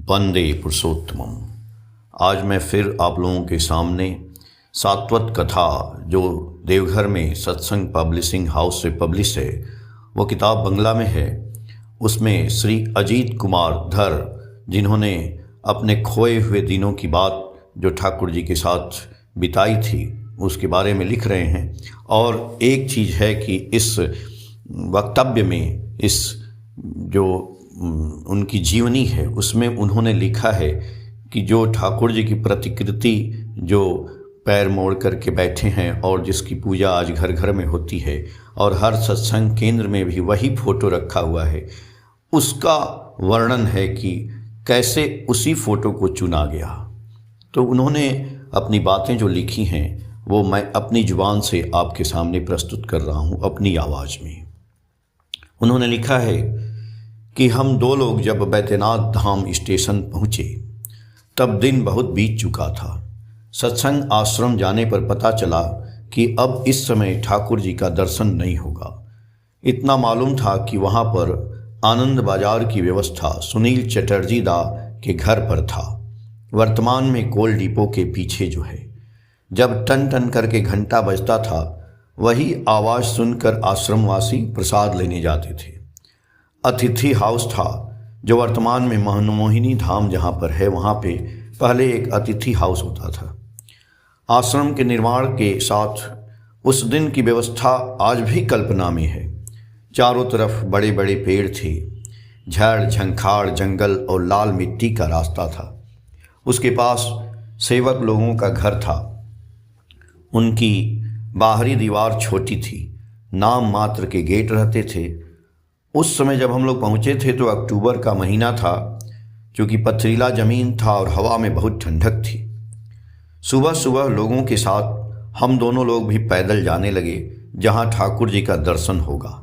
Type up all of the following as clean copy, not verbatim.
वंदे पुरुषोत्तमम। आज मैं फिर आप लोगों के सामने सात्वत कथा जो देवघर में सत्संग पब्लिशिंग हाउस से पब्लिश है, वो किताब बंगला में है। उसमें श्री अजीत कुमार धर, जिन्होंने अपने खोए हुए दिनों की बात जो ठाकुर जी के साथ बिताई थी उसके बारे में लिख रहे हैं। और एक चीज़ है कि इस वक्तव्य में, इस जो उनकी जीवनी है उसमें उन्होंने लिखा है कि जो ठाकुर जी की प्रतिकृति जो पैर मोड़ करके बैठे हैं और जिसकी पूजा आज घर घर में होती है और हर सत्संग केंद्र में भी वही फोटो रखा हुआ है, उसका वर्णन है कि कैसे उसी फोटो को चुना गया। तो उन्होंने अपनी बातें जो लिखी हैं वो मैं अपनी जुबान से आपके सामने प्रस्तुत कर रहा हूँ, अपनी आवाज़ में। उन्होंने लिखा है कि हम दो लोग जब बैद्यनाथ धाम स्टेशन पहुँचे तब दिन बहुत बीत चुका था। सत्संग आश्रम जाने पर पता चला कि अब इस समय ठाकुर जी का दर्शन नहीं होगा। इतना मालूम था कि वहाँ पर आनंद बाजार की व्यवस्था सुनील चटर्जी दा के घर पर था, वर्तमान में कोल डिपो के पीछे जो है। जब टन टन करके घंटा बजता था वही आवाज़ सुनकर आश्रमवासी प्रसाद लेने जाते थे। अतिथि हाउस था जो वर्तमान में मनमोहिनी धाम जहाँ पर है वहाँ पे पहले एक अतिथि हाउस होता था। आश्रम के निर्माण के साथ उस दिन की व्यवस्था आज भी कल्पना में है। चारों तरफ बड़े बड़े पेड़ थे, झाड़ झंखाड़ जंगल और लाल मिट्टी का रास्ता था। उसके पास सेवक लोगों का घर था। उनकी बाहरी दीवार छोटी थी, नाम मात्र के गेट रहते थे। उस समय जब हम लोग पहुँचे थे तो अक्टूबर का महीना था, क्योंकि पथरीला ज़मीन था और हवा में बहुत ठंडक थी। सुबह सुबह लोगों के साथ हम दोनों लोग भी पैदल जाने लगे जहाँ ठाकुर जी का दर्शन होगा।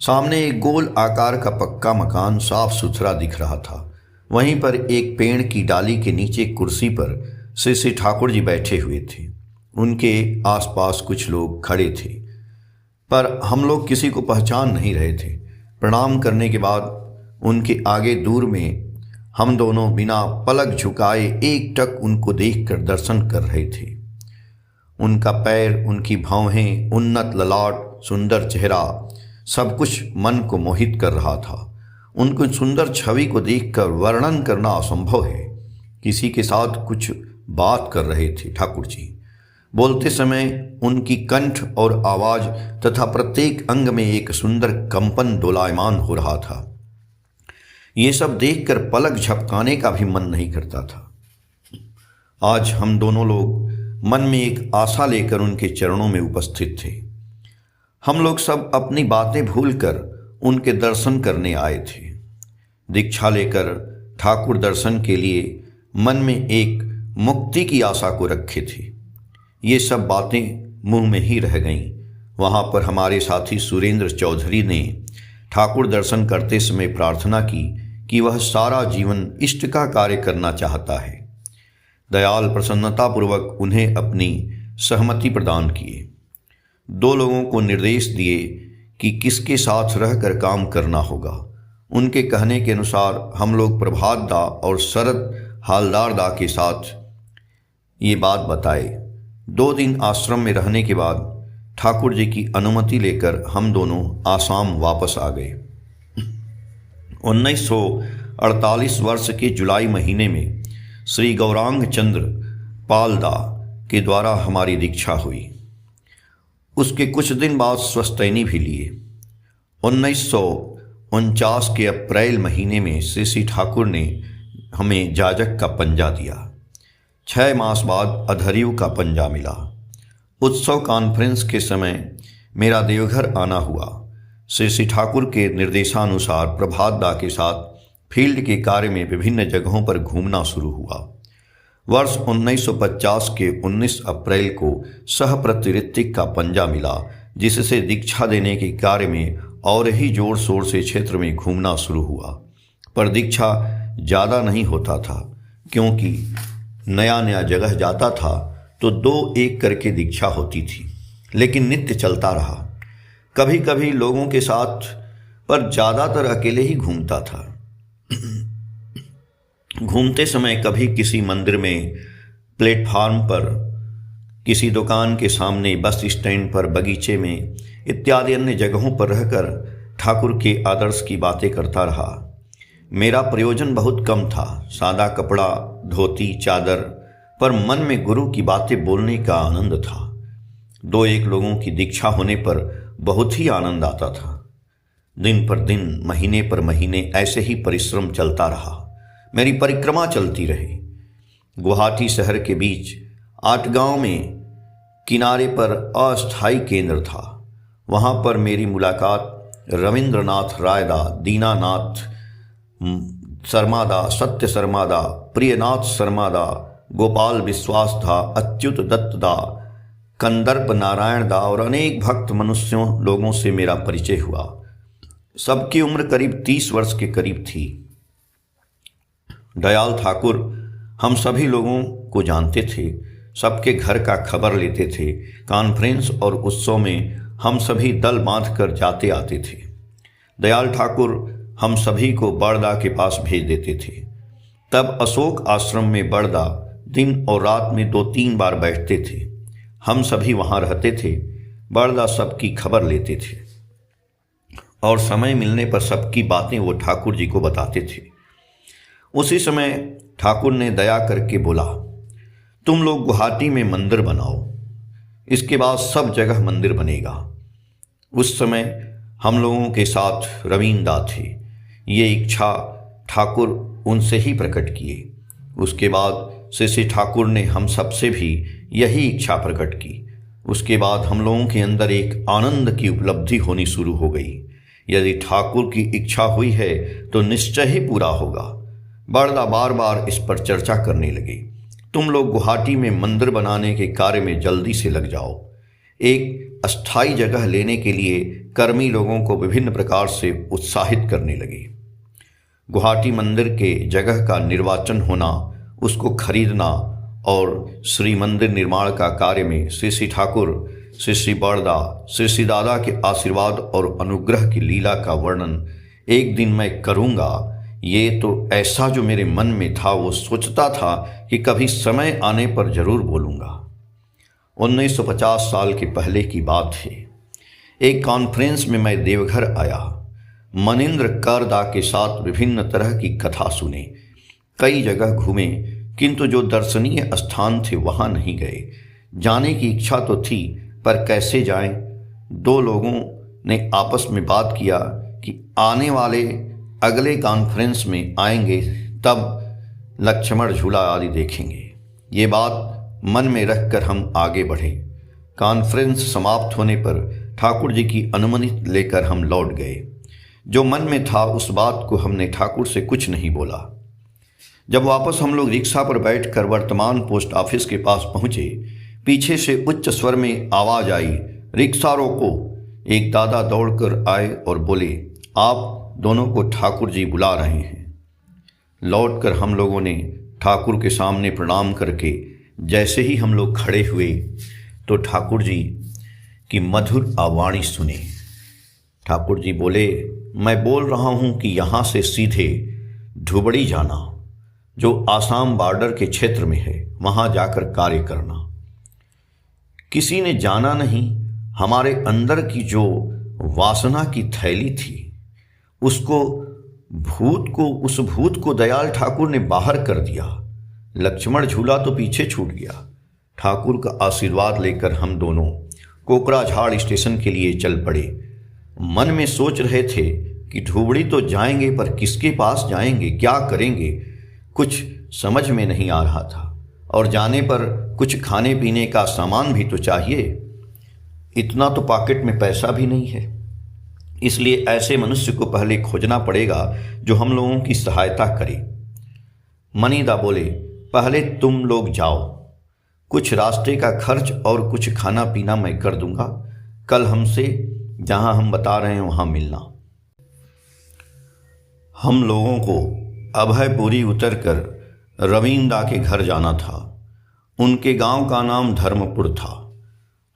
सामने एक गोल आकार का पक्का मकान साफ सुथरा दिख रहा था। वहीं पर एक पेड़ की डाली के नीचे कुर्सी पर श्री ठाकुर जी बैठे हुए थे। उनके आसपास कुछ लोग खड़े थे, पर हम लोग किसी को पहचान नहीं रहे थे। प्रणाम करने के बाद उनके आगे दूर में हम दोनों बिना पलक झुकाए एकटक उनको देखकर दर्शन कर रहे थे। उनका पैर, उनकी भौहें, उन्नत ललाट, सुंदर चेहरा, सब कुछ मन को मोहित कर रहा था। उनको सुंदर छवि को देखकर वर्णन करना असंभव है। किसी के साथ कुछ बात कर रहे थे ठाकुर जी। बोलते समय उनकी कंठ और आवाज़ तथा प्रत्येक अंग में एक सुंदर कंपन डोलायमान हो रहा था। ये सब देखकर पलक झपकाने का भी मन नहीं करता था। आज हम दोनों लोग मन में एक आशा लेकर उनके चरणों में उपस्थित थे। हम लोग सब अपनी बातें भूलकर उनके दर्शन करने आए थे। दीक्षा लेकर ठाकुर दर्शन के लिए मन में एक मुक्ति की आशा को रखे थे। ये सब बातें मुंह में ही रह गईं। वहाँ पर हमारे साथी सुरेंद्र चौधरी ने ठाकुर दर्शन करते समय प्रार्थना की कि वह सारा जीवन इष्ट का कार्य करना चाहता है। दयाल प्रसन्नतापूर्वक उन्हें अपनी सहमति प्रदान किए। दो लोगों को निर्देश दिए कि किसके साथ रहकर काम करना होगा। उनके कहने के अनुसार हम लोग प्रभात दा और शरद हालदार दा के साथ ये बात बताए। 2 दिन आश्रम में रहने के बाद ठाकुर जी की अनुमति लेकर हम दोनों आसाम वापस आ गए। 1948 वर्ष के जुलाई महीने में श्री गौरांग चंद्र पालदा के द्वारा हमारी दीक्षा हुई। उसके कुछ दिन बाद स्वस्तैनी भी लिए। 1949 के अप्रैल महीने में श्री ठाकुर ने हमें जाजक का पंजा दिया। 6 मास बाद अधर्यु का पंजा मिला। उत्सव कॉन्फ्रेंस के समय मेरा देवघर आना हुआ। श्री ठाकुर के निर्देशानुसार प्रभात दा के साथ फील्ड के कार्य में विभिन्न जगहों पर घूमना शुरू हुआ। वर्ष 1950 के 19 अप्रैल को सह प्रतिऋत्तिक का पंजा मिला, जिससे दीक्षा देने के कार्य में और ही जोर शोर से क्षेत्र में घूमना शुरू हुआ। पर दीक्षा ज़्यादा नहीं होता था, क्योंकि नया नया जगह जाता था तो 2-1 करके दीक्षा होती थी, लेकिन नित्य चलता रहा। कभी कभी लोगों के साथ पर ज़्यादातर अकेले ही घूमता था। घूमते समय कभी किसी मंदिर में, प्लेटफार्म पर, किसी दुकान के सामने, बस स्टैंड पर, बगीचे में इत्यादि अन्य जगहों पर रहकर ठाकुर के आदर्श की बातें करता रहा। मेरा प्रयोजन बहुत कम था, सादा कपड़ा, धोती, चादर, पर मन में गुरु की बातें बोलने का आनंद था। 2-1 लोगों की दीक्षा होने पर बहुत ही आनंद आता था। दिन पर दिन, महीने पर महीने ऐसे ही परिश्रम चलता रहा। मेरी परिक्रमा चलती रही। गुवाहाटी शहर के बीच 8 गांव में किनारे पर अस्थायी केंद्र था। वहां पर मेरी मुलाकात रविंद्रनाथ रायदा, दीनानाथ शर्मादा, सत्य शर्मादा, प्रियनाथ शर्मादा, गोपाल विश्वास दा, अच्युत दत्त दा, कंदर्प नारायण दा और अनेक भक्त मनुष्यों लोगों से मेरा परिचय हुआ। सबकी उम्र करीब 30 वर्ष के करीब थी। दयाल ठाकुर हम सभी लोगों को जानते थे, सबके घर का खबर लेते थे। कॉन्फ्रेंस और उत्सव में हम सभी दल बांधकर जाते आते थे। दयाल ठाकुर हम सभी को बड़दा के पास भेज देते थे। तब अशोक आश्रम में बड़दा दिन और रात में 2-3 बार बैठते थे। हम सभी वहाँ रहते थे। बड़दा सबकी खबर लेते थे और समय मिलने पर सबकी बातें वो ठाकुर जी को बताते थे। उसी समय ठाकुर ने दया करके बोला, तुम लोग गुवाहाटी में मंदिर बनाओ, इसके बाद सब जगह मंदिर बनेगा। उस समय हम लोगों के साथ रवीन दा थे। ये इच्छा ठाकुर उनसे ही प्रकट किए। उसके बाद श्री ठाकुर ने हम सबसे भी यही इच्छा प्रकट की। उसके बाद हम लोगों के अंदर एक आनंद की उपलब्धि होनी शुरू हो गई। यदि ठाकुर की इच्छा हुई है तो निश्चय ही पूरा होगा। बड़दा बार बार इस पर चर्चा करने लगे। तुम लोग गुवाहाटी में मंदिर बनाने के कार्य में जल्दी से लग जाओ। एक अस्थायी जगह लेने के लिए कर्मी लोगों को विभिन्न प्रकार से उत्साहित करने लगे। गुवाहाटी मंदिर के जगह का निर्वाचन होना, उसको खरीदना और श्री मंदिर निर्माण का कार्य में श्री ठाकुर, श्री बड़दा, श्री दादा के आशीर्वाद और अनुग्रह की लीला का वर्णन एक दिन मैं करूँगा। ये तो ऐसा जो मेरे मन में था, वो सोचता था कि कभी समय आने पर जरूर बोलूँगा। 1950 साल के पहले की बात है। एक कॉन्फ्रेंस में मैं देवघर आया। मनिंद्र करदा के साथ विभिन्न तरह की कथा सुने, कई जगह घूमे, किंतु जो दर्शनीय स्थान थे वहाँ नहीं गए। जाने की इच्छा तो थी, पर कैसे जाएं? 2 लोगों ने आपस में बात किया कि आने वाले अगले कॉन्फ्रेंस में आएंगे, तब लक्ष्मण झूला आदि देखेंगे। ये बात मन में रखकर हम आगे बढ़े। कॉन्फ्रेंस समाप्त होने पर ठाकुर जी की अनुमति लेकर हम लौट गए। जो मन में था उस बात को हमने ठाकुर से कुछ नहीं बोला। जब वापस हम लोग रिक्शा पर बैठकर वर्तमान पोस्ट ऑफिस के पास पहुंचे, पीछे से उच्च स्वर में आवाज आई, रिक्शा रोको। एक दादा दौड़कर आए और बोले, आप दोनों को ठाकुर जी बुला रहे हैं। लौटकर हम लोगों ने ठाकुर के सामने प्रणाम करके जैसे ही हम लोग खड़े हुए तो ठाकुर जी की मधुर आवाणी सुने। ठाकुर जी बोले, मैं बोल रहा हूँ कि यहाँ से सीधे धुबड़ी जाना, जो आसाम बॉर्डर के क्षेत्र में है, वहाँ जाकर कार्य करना। किसी ने जाना नहीं, हमारे अंदर की जो वासना की थैली थी उस भूत को दयाल ठाकुर ने बाहर कर दिया। लक्ष्मण झूला तो पीछे छूट गया। ठाकुर का आशीर्वाद लेकर हम दोनों कोकराझाड़ स्टेशन के लिए चल पड़े। मन में सोच रहे थे कि धुबड़ी तो जाएंगे, पर किसके पास जाएंगे, क्या करेंगे, कुछ समझ में नहीं आ रहा था। और जाने पर कुछ खाने पीने का सामान भी तो चाहिए। इतना तो पॉकेट में पैसा भी नहीं है। इसलिए ऐसे मनुष्य को पहले खोजना पड़ेगा जो हम लोगों की सहायता करे। मनीदा बोले, पहले तुम लोग जाओ, कुछ रास्ते का खर्च और कुछ खाना पीना मैं कर दूंगा। कल हमसे जहां हम बता रहे हैं वहां मिलना। हम लोगों को अभयपुरी उतरकर रवींदा के घर जाना था। उनके गांव का नाम धर्मपुर था।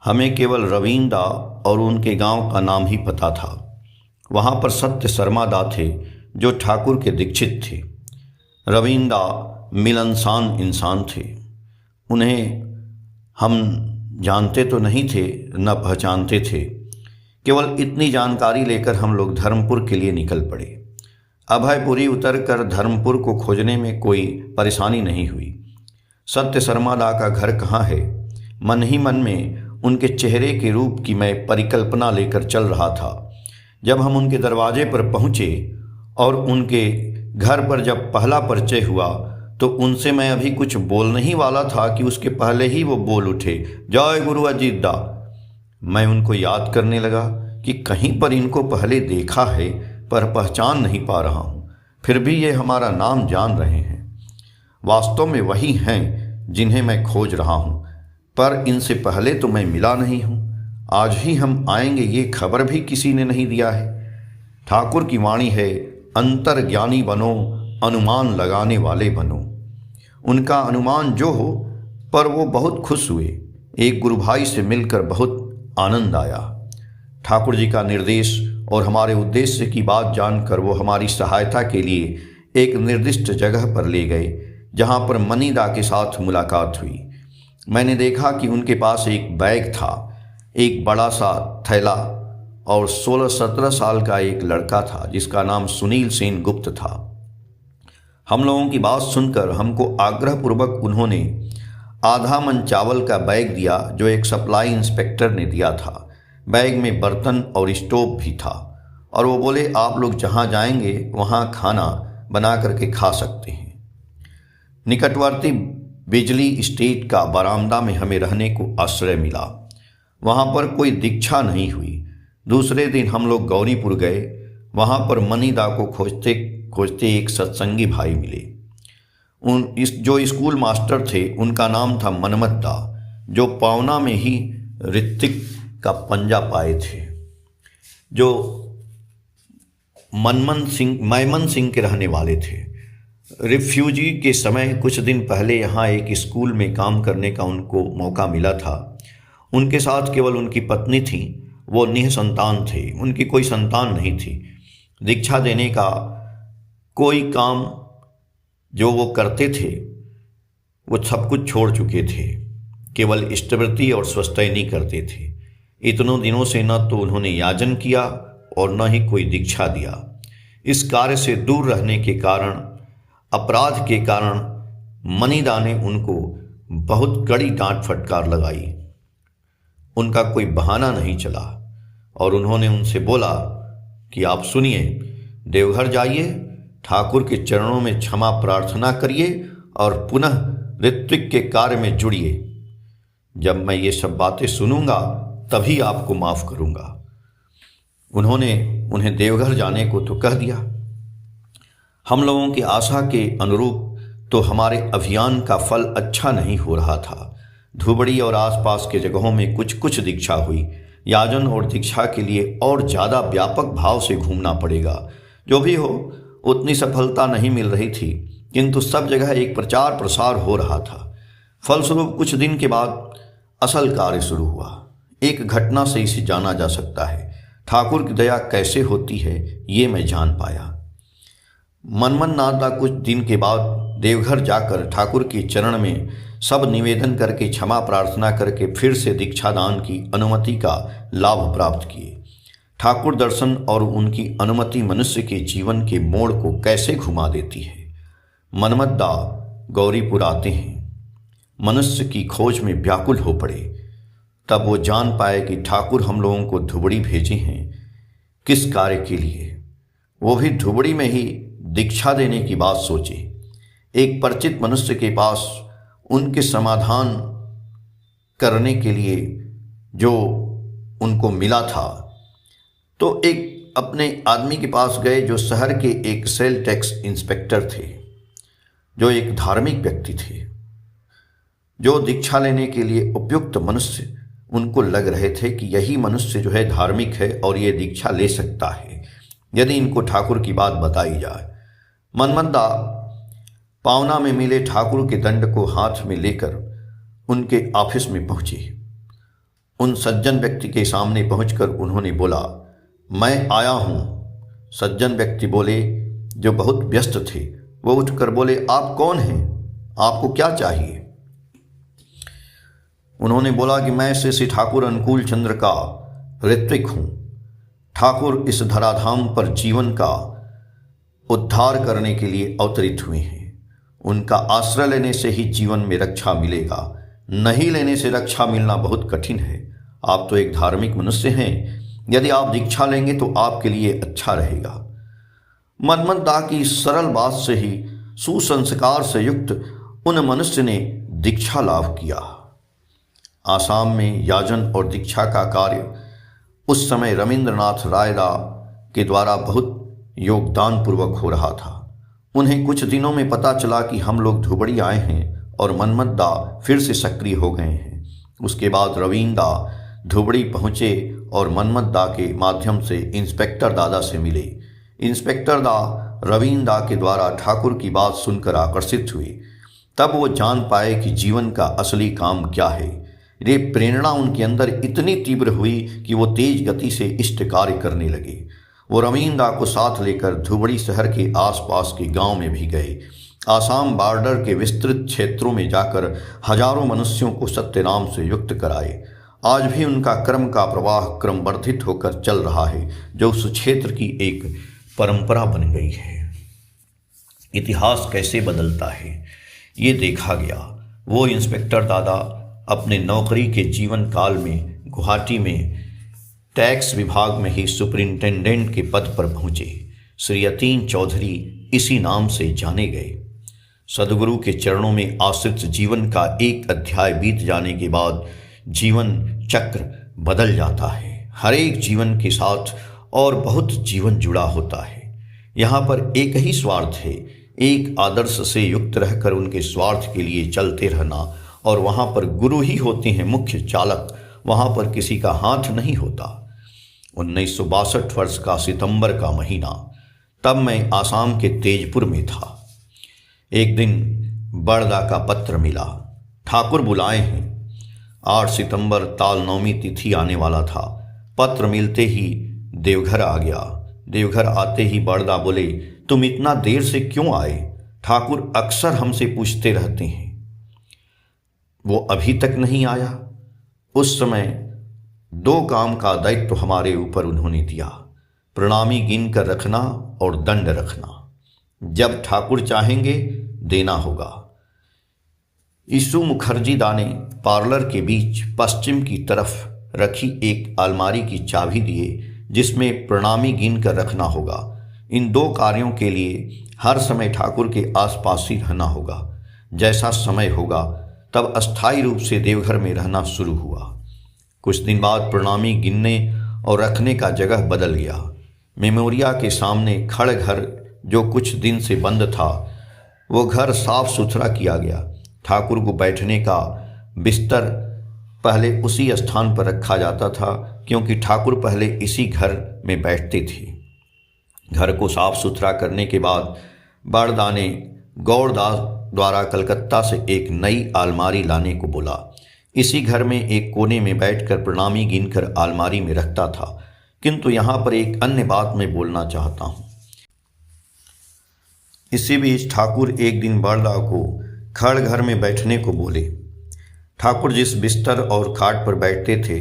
हमें केवल रवींदा और उनके गांव का नाम ही पता था। वहाँ पर सत्य शर्मा दा थे जो ठाकुर के दीक्षित थे। रविंदा मिलनसान इंसान थे। उन्हें हम जानते तो नहीं थे, न पहचानते थे। केवल इतनी जानकारी लेकर हम लोग धर्मपुर के लिए निकल पड़े। अभयपुरी उतरकर धर्मपुर को खोजने में कोई परेशानी नहीं हुई। सत्य शर्मा दा का घर कहाँ है, मन ही मन में उनके चेहरे के रूप की मैं परिकल्पना लेकर चल रहा था। जब हम उनके दरवाजे पर पहुँचे और उनके घर पर जब पहला परिचय हुआ तो उनसे मैं अभी कुछ बोलने ही वाला था कि उसके पहले ही वो बोल उठे, जय गुरु अजीत दा। मैं उनको याद करने लगा कि कहीं पर इनको पहले देखा है पर पहचान नहीं पा रहा हूँ, फिर भी ये हमारा नाम जान रहे हैं। वास्तव में वही हैं जिन्हें मैं खोज रहा हूँ, पर इनसे पहले तो मैं मिला नहीं हूँ। आज ही हम आएंगे ये खबर भी किसी ने नहीं दिया है। ठाकुर की वाणी है, अंतर्ज्ञानी बनो, अनुमान लगाने वाले बनो। उनका अनुमान जो हो, पर वो बहुत खुश हुए। एक गुरु भाई से मिलकर बहुत आनंद आया। ठाकुर जी का निर्देश और हमारे उद्देश्य की बात जानकर वो हमारी सहायता के लिए एक निर्दिष्ट जगह पर ले गए, जहाँ पर मनीदा के साथ मुलाकात हुई। मैंने देखा कि उनके पास एक बैग था, एक बड़ा सा थैला और 16-17 साल का एक लड़का था जिसका नाम सुनील सेन गुप्त था। हम लोगों की बात सुनकर हमको आग्रहपूर्वक उन्होंने आधा मन चावल का बैग दिया जो एक सप्लाई इंस्पेक्टर ने दिया था। बैग में बर्तन और स्टोव भी था और वो बोले, आप लोग जहाँ जाएंगे वहाँ खाना बना करके खा सकते हैं। निकटवर्ती बिजली स्टेट का बरामदा में हमें रहने को आश्रय मिला। वहाँ पर कोई दीक्षा नहीं हुई। दूसरे दिन हम लोग गौरीपुर गए। वहाँ पर मनीदा को खोजते खोजते एक सत्संगी भाई मिले। जो स्कूल मास्टर थे उनका नाम था मनमत दा, जो पावना में ही ऋत्विक का पंजा पाए थे, जो मैमन सिंह के रहने वाले थे। रिफ्यूजी के समय कुछ दिन पहले यहाँ एक स्कूल में काम करने का उनको मौका मिला था। उनके साथ केवल उनकी पत्नी थी, वो निःसंतान थे, उनकी कोई संतान नहीं थी। दीक्षा देने का कोई काम जो वो करते थे वो सब कुछ छोड़ चुके थे, केवल इष्टवृत्ति और स्वस्तैनी करते थे। इतनों दिनों से न तो उन्होंने याजन किया और न ही कोई दीक्षा दिया। इस कार्य से दूर रहने के कारण, अपराध के कारण मनीदा ने उनको बहुत कड़ी डांट फटकार लगाई। उनका कोई बहाना नहीं चला और उन्होंने उनसे बोला कि आप सुनिए, देवघर जाइए, ठाकुर के चरणों में क्षमा प्रार्थना करिए और पुनः ऋत्विक के कार्य में जुड़िए। जब मैं ये सब बातें सुनूंगा तभी आपको माफ़ करूंगा। उन्होंने उन्हें देवघर जाने को तो कह दिया। हम लोगों की आशा के अनुरूप तो हमारे अभियान का फल अच्छा नहीं हो रहा था। धुबड़ी और आसपास के जगहों में कुछ कुछ दीक्षा हुई। याजन और दीक्षा के लिए और ज़्यादा व्यापक भाव से घूमना पड़ेगा। जो भी हो, उतनी सफलता नहीं मिल रही थी, किंतु सब जगह एक प्रचार प्रसार हो रहा था। फलस्वरूप कुछ दिन के बाद असल कार्य शुरू हुआ। एक घटना से इसे जाना जा सकता है, ठाकुर की दया कैसे होती है ये मैं जान पाया। मनमन नाथ कुछ दिन के बाद देवघर जाकर ठाकुर के चरण में सब निवेदन करके क्षमा प्रार्थना करके फिर से दीक्षादान की अनुमति का लाभ प्राप्त किए। ठाकुर दर्शन और उनकी अनुमति मनुष्य के जीवन के मोड़ को कैसे घुमा देती है। मनमत दा गौरीपुर आते हैं, मनुष्य की खोज में व्याकुल हो पड़े। तब वो जान पाए कि ठाकुर हम लोगों को धुबड़ी भेजे हैं किस कार्य के लिए। वो भी धुबड़ी में ही दीक्षा देने की बात सोचे। एक परिचित मनुष्य के पास उनके समाधान करने के लिए जो उनको मिला था, तो एक अपने आदमी के पास गए जो शहर के एक सेल टैक्स इंस्पेक्टर थे, जो एक धार्मिक व्यक्ति थे, जो दीक्षा लेने के लिए उपयुक्त मनुष्य उनको लग रहे थे कि यही मनुष्य जो है धार्मिक है और ये दीक्षा ले सकता है यदि इनको ठाकुर की बात बताई जाए। मनमत दा पावना में मिले ठाकुर के दंड को हाथ में लेकर उनके ऑफिस में पहुंचे। उन सज्जन व्यक्ति के सामने पहुंचकर उन्होंने बोला, मैं आया हूं सज्जन व्यक्ति बोले, जो बहुत व्यस्त थे, वो उठकर बोले, आप कौन हैं? आपको क्या चाहिए? उन्होंने बोला कि मैं श्री ठाकुर अनुकूल चंद्र का ऋत्विक हूँ। ठाकुर इस धराधाम पर जीवन का उद्धार करने के लिए अवतरित हुए हैं। उनका आश्रय लेने से ही जीवन में रक्षा मिलेगा, नहीं लेने से रक्षा मिलना बहुत कठिन है। आप तो एक धार्मिक मनुष्य हैं, यदि आप दीक्षा लेंगे तो आपके लिए अच्छा रहेगा। मनमत दा की सरल बात से ही सुसंस्कार से युक्त उन मनुष्य ने दीक्षा लाभ किया। आसाम में याजन और दीक्षा का कार्य उस समय रविंद्रनाथ रायदा के द्वारा बहुत योगदान पूर्वक हो रहा था। उन्हें कुछ दिनों में पता चला कि हम लोग धुबड़ी आए हैं और मनमत दा फिर से सक्रिय हो गए हैं। उसके बाद रवीन दा धुबड़ी पहुँचे और मनमत दा के माध्यम से इंस्पेक्टर दादा से मिले। इंस्पेक्टर दा रवीन दा के द्वारा ठाकुर की बात सुनकर आकर्षित हुए। तब वो जान पाए कि जीवन का असली काम क्या है। ये प्रेरणा उनके अंदर इतनी तीव्र हुई कि वो तेज गति से इष्ट कार्य करने लगे। वो रवीन दा को साथ लेकर धुबड़ी शहर के आसपास के गांव में भी गए। आसाम बॉर्डर के विस्तृत क्षेत्रों में जाकर हजारों मनुष्यों को सत्यनाम से युक्त कराए। आज भी उनका कर्म का प्रवाह क्रमवर्धित होकर चल रहा है, जो उस क्षेत्र की एक परंपरा बन गई है। इतिहास कैसे बदलता है ये देखा गया। वो इंस्पेक्टर दादा अपने नौकरी के जीवन काल में गुवाहाटी में टैक्स विभाग में ही सुपरिंटेंडेंट के पद पर पहुँचे। श्री यतीन चौधरी इसी नाम से जाने गए। सदगुरु के चरणों में आश्रित जीवन का एक अध्याय बीत जाने के बाद जीवन चक्र बदल जाता है। हर एक जीवन के साथ और बहुत जीवन जुड़ा होता है। यहाँ पर एक ही स्वार्थ है, एक आदर्श से युक्त रहकर उनके स्वार्थ के लिए चलते रहना। और वहाँ पर गुरु ही होते हैं मुख्य चालक, वहाँ पर किसी का हाथ नहीं होता। 1962 वर्ष का सितंबर का महीना, तब मैं आसाम के तेजपुर में था। एक दिन बड़दा का पत्र मिला, ठाकुर बुलाए हैं। 8 सितंबर ताल नौमी तिथि आने वाला था। पत्र मिलते ही देवघर आ गया। देवघर आते ही बड़दा बोले, तुम इतना देर से क्यों आए? ठाकुर अक्सर हमसे पूछते रहते हैं। वो अभी तक नहीं आया। उस समय 2 काम का दायित्व हमारे ऊपर उन्होंने दिया, प्रणामी गिन कर रखना और दंड रखना। जब ठाकुर चाहेंगे देना होगा। यीशु मुखर्जी दा ने पार्लर के बीच पश्चिम की तरफ रखी एक अलमारी की चाबी दिए, जिसमें प्रणामी गिन कर रखना होगा। इन 2 कार्यों के लिए हर समय ठाकुर के आसपास ही रहना होगा। जैसा समय होगा तब अस्थायी रूप से देवघर में रहना शुरू हुआ। कुछ दिन बाद प्रणामी गिनने और रखने का जगह बदल गया। मेमोरिया के सामने खड़ घर, जो कुछ दिन से बंद था, वो घर साफ सुथरा किया गया। ठाकुर को बैठने का बिस्तर पहले उसी स्थान पर रखा जाता था, क्योंकि ठाकुर पहले इसी घर में बैठते थे। घर को साफ सुथरा करने के बाद बड़दा ने गौरदास द्वारा कलकत्ता से एक नई अलमारी लाने को बोला। इसी घर में एक कोने में बैठकर प्रणामी गिनकर अलमारी में रखता था। किंतु यहाँ पर एक अन्य बात मैं बोलना चाहता हूँ। इसी बीच ठाकुर एक दिन बड़दा को खड़ घर में बैठने को बोले। ठाकुर जिस बिस्तर और खाट पर बैठते थे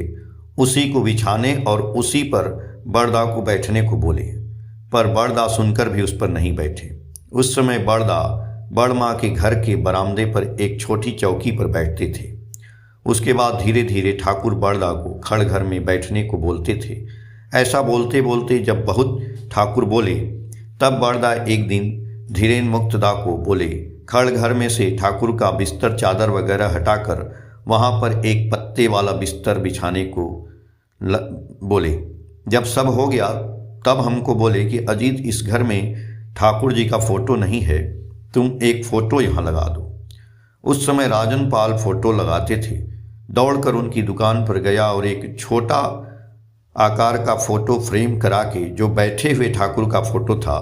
उसी को बिछाने और उसी पर बड़दा को बैठने को बोले, पर बड़दा सुनकर भी उस पर नहीं बैठे। उस समय बड़दा बड़माँ के घर के बरामदे पर एक छोटी चौकी पर बैठते थे। उसके बाद धीरे धीरे ठाकुर बड़दा को खड़ घर में बैठने को बोलते थे। ऐसा बोलते बोलते जब बहुत ठाकुर बोले, तब बड़दा एक दिन धीरेन मुक्त दा को बोले, खड़ घर में से ठाकुर का बिस्तर चादर वगैरह हटाकर वहाँ पर एक पत्ते वाला बिस्तर बिछाने को बोले। जब सब हो गया तब हमको बोले कि अजीत, इस घर में ठाकुर जी का फोटो नहीं है, तुम एक फ़ोटो यहाँ लगा दो। उस समय राजन पाल फोटो लगाते थे। दौड़कर उनकी दुकान पर गया और एक छोटा आकार का फ़ोटो फ्रेम करा के, जो बैठे हुए ठाकुर का फ़ोटो था,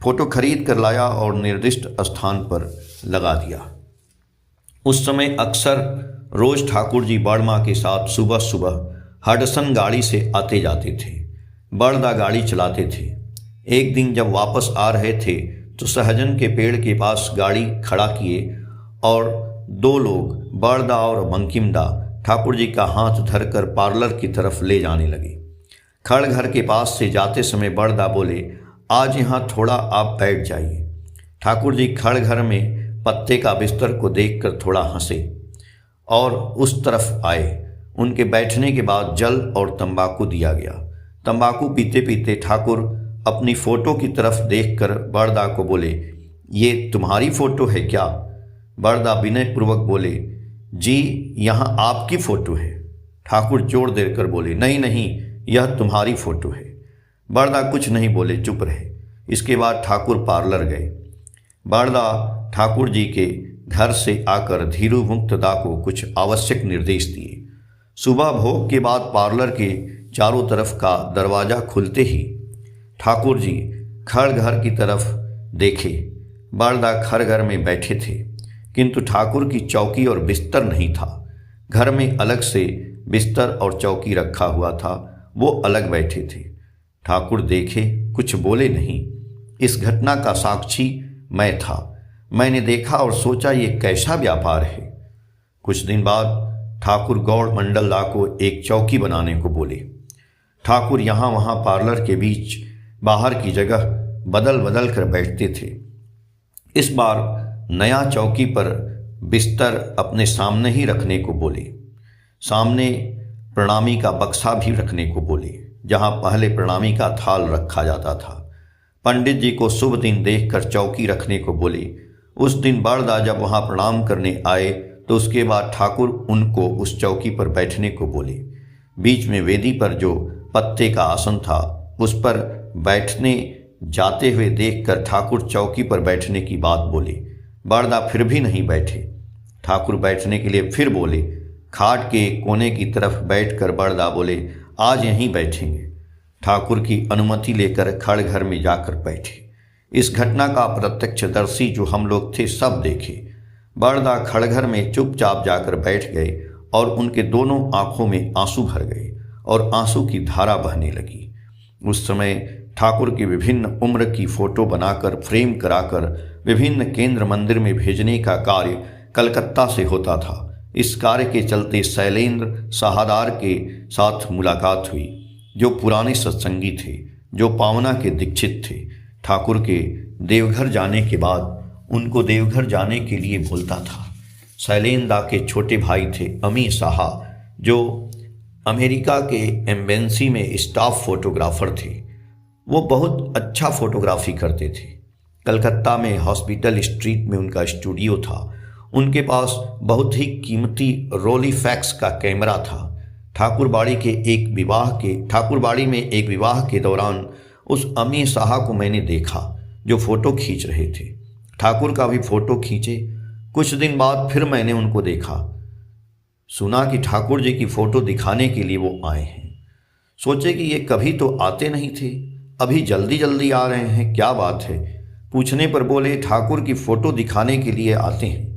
फ़ोटो खरीद कर लाया और निर्दिष्ट स्थान पर लगा दिया। उस समय अक्सर रोज़ ठाकुर जी बड़माँ के साथ सुबह सुबह हडसन गाड़ी से आते जाते थे। बड़दा गाड़ी चलाते थे। एक दिन जब वापस आ रहे थे तो सहजन के पेड़ के पास गाड़ी खड़ा किए और दो लोग बड़दा और बंकिमदा ठाकुर जी का हाथ धरकर पार्लर की तरफ ले जाने लगे। खड़ घर के पास से जाते समय बड़दा बोले, आज यहाँ थोड़ा आप बैठ जाइए। ठाकुर जी खड़ घर में पत्ते का बिस्तर को देखकर थोड़ा हंसे और उस तरफ आए। उनके बैठने के बाद जल और तंबाकू दिया गया। तंबाकू पीते पीते ठाकुर अपनी फ़ोटो की तरफ देखकर बड़दा को बोले, ये तुम्हारी फ़ोटो है क्या? बड़दा विनयपूर्वक बोले, जी यहाँ आपकी फ़ोटो है। ठाकुर जोर देकर बोले, नहीं नहीं, यह तुम्हारी फ़ोटो है। बड़दा कुछ नहीं बोले, चुप रहे। इसके बाद ठाकुर पार्लर गए। बड़दा ठाकुर जी के घर से आकर धीरू मुक्तदा को कुछ आवश्यक निर्देश दिए। सुबह भोग के बाद पार्लर के चारों तरफ का दरवाज़ा खुलते ही ठाकुर जी खड़ घर की तरफ देखे। बड़दा खड़ घर में बैठे थे, किंतु ठाकुर की चौकी और बिस्तर नहीं था। घर में अलग से बिस्तर और चौकी रखा हुआ था, वो अलग बैठे थे। ठाकुर देखे, कुछ बोले नहीं। इस घटना का साक्षी मैं था। मैंने देखा और सोचा, ये कैसा व्यापार है। कुछ दिन बाद ठाकुर गौड़ मंडलदा को एक चौकी बनाने को बोले। ठाकुर यहाँ वहाँ पार्लर के बीच बाहर की जगह बदल बदल कर बैठते थे। इस बार नया चौकी पर बिस्तर अपने सामने ही रखने को बोले। सामने प्रणामी का बक्सा भी रखने को बोले, जहाँ पहले प्रणामी का थाल रखा जाता था। पंडित जी को शुभ दिन देखकर चौकी रखने को बोले। उस दिन बड़दा जब वहाँ प्रणाम करने आए तो उसके बाद ठाकुर उनको उस चौकी पर बैठने को बोले। बीच में वेदी पर जो पत्ते का आसन था उस पर बैठने जाते हुए देखकर ठाकुर चौकी पर बैठने की बात बोले। बड़दा फिर भी नहीं बैठे। ठाकुर बैठने के लिए फिर बोले। खाट के कोने की तरफ बैठकर बड़दा बोले, आज यहीं बैठेंगे। ठाकुर की अनुमति लेकर खड़ घर में जाकर बैठे। इस घटना का प्रत्यक्षदर्शी जो हम लोग थे सब देखे। बड़दा खड़ घर में चुपचाप जाकर बैठ गए और उनके दोनों आंखों में आंसू भर गए और आंसू की धारा बहने लगी। उस समय ठाकुर की विभिन्न उम्र की फ़ोटो बनाकर फ्रेम कराकर विभिन्न केंद्र मंदिर में भेजने का कार्य कलकत्ता से होता था। इस कार्य के चलते शैलेंद्र साहदार के साथ मुलाकात हुई, जो पुराने सत्संगी थे, जो पावना के दीक्षित थे। ठाकुर के देवघर जाने के बाद उनको देवघर जाने के लिए बोलता था। शैलेंद्र के छोटे भाई थे अमी साहा, जो अमेरिका के एम्बेसी में स्टाफ फोटोग्राफर थे। वो बहुत अच्छा फोटोग्राफी करते थे। कलकत्ता में हॉस्पिटल स्ट्रीट में उनका स्टूडियो था। उनके पास बहुत ही कीमती रोलीफैक्स का कैमरा था। ठाकुरबाड़ी में एक विवाह के दौरान उस अमी साहा को मैंने देखा, जो फ़ोटो खींच रहे थे। ठाकुर का भी फ़ोटो खींचे। कुछ दिन बाद फिर मैंने उनको देखा। सुना कि ठाकुर जी की फ़ोटो दिखाने के लिए वो आए हैं। सोचे कि ये कभी तो आते नहीं थे, अभी जल्दी जल्दी आ रहे हैं, क्या बात है। पूछने पर बोले, ठाकुर की फ़ोटो दिखाने के लिए आते हैं।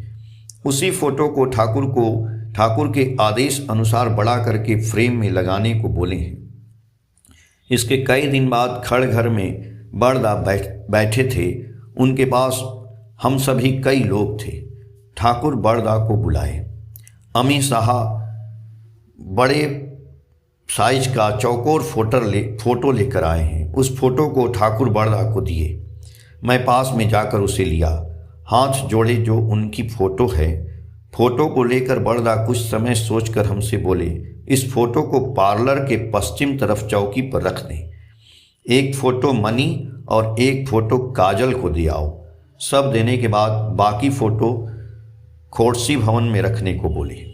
उसी फ़ोटो को ठाकुर के आदेश अनुसार बड़ा करके फ्रेम में लगाने को बोले हैं। इसके कई दिन बाद खड़ घर में बड़दा बैठे थे। उनके पास हम सभी कई लोग थे। ठाकुर बड़दा को बुलाए। अमी साहा बड़े साइज का चौकोर फोटो लेकर आए हैं। उस फोटो को ठाकुर बड़दा को दिए। मैं पास में जाकर उसे लिया, हाथ जोड़े जो उनकी फ़ोटो है। फ़ोटो को लेकर बड़दा कुछ समय सोचकर हमसे बोले, इस फ़ोटो को पार्लर के पश्चिम तरफ चौकी पर रख दें। एक फ़ोटो मनी और एक फ़ोटो काजल को दे आओ। सब देने के बाद बाकी फ़ोटो खोड़सी भवन में रखने को बोले।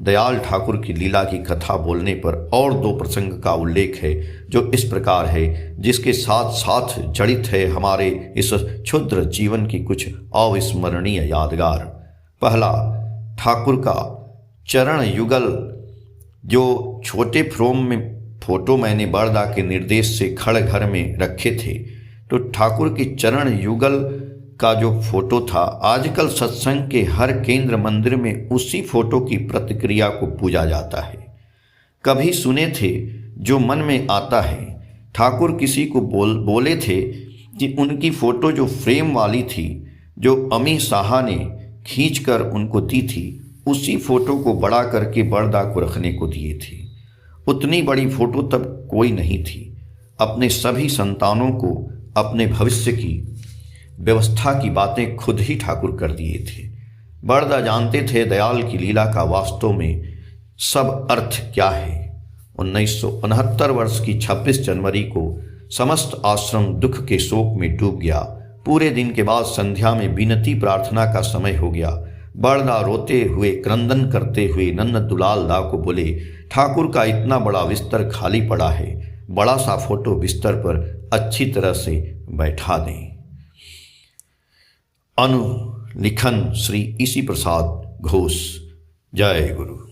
दयाल ठाकुर की लीला की कथा बोलने पर और दो प्रसंग का उल्लेख है, जो इस प्रकार है, जिसके साथ साथ जड़ित है हमारे इस क्षुद्र जीवन की कुछ अविस्मरणीय यादगार। पहला, ठाकुर का चरण युगल, जो छोटे फ्रेम में फ़ोटो मैंने बड़दा के निर्देश से खड़ घर में रखे थे। तो ठाकुर के चरण युगल का जो फ़ोटो था, आजकल सत्संग के हर केंद्र मंदिर में उसी फ़ोटो की प्रतिक्रिया को पूजा जाता है। कभी सुने थे, जो मन में आता है ठाकुर किसी को बोले थे कि उनकी फ़ोटो जो फ्रेम वाली थी, जो अमी साहा ने खींच कर उनको दी थी, उसी फ़ोटो को बड़ा करके बड़दा को रखने को दिए थे। उतनी बड़ी फ़ोटो तब कोई नहीं थी। अपने सभी संतानों को अपने भविष्य की व्यवस्था की बातें खुद ही ठाकुर कर दिए थे। बड़दा जानते थे दयाल की लीला का वास्तव में सब अर्थ क्या है। 1969 वर्ष की 26 जनवरी को समस्त आश्रम दुख के शोक में डूब गया। पूरे दिन के बाद संध्या में विनती प्रार्थना का समय हो गया। बड़दा रोते हुए क्रंदन करते हुए नन्द दुलाल दा को बोले, ठाकुर का इतना बड़ा बिस्तर खाली पड़ा है, बड़ा सा फोटो बिस्तर पर अच्छी तरह से बैठा दें। अनुलिखन श्री ईसी प्रसाद घोष। जय गुरु।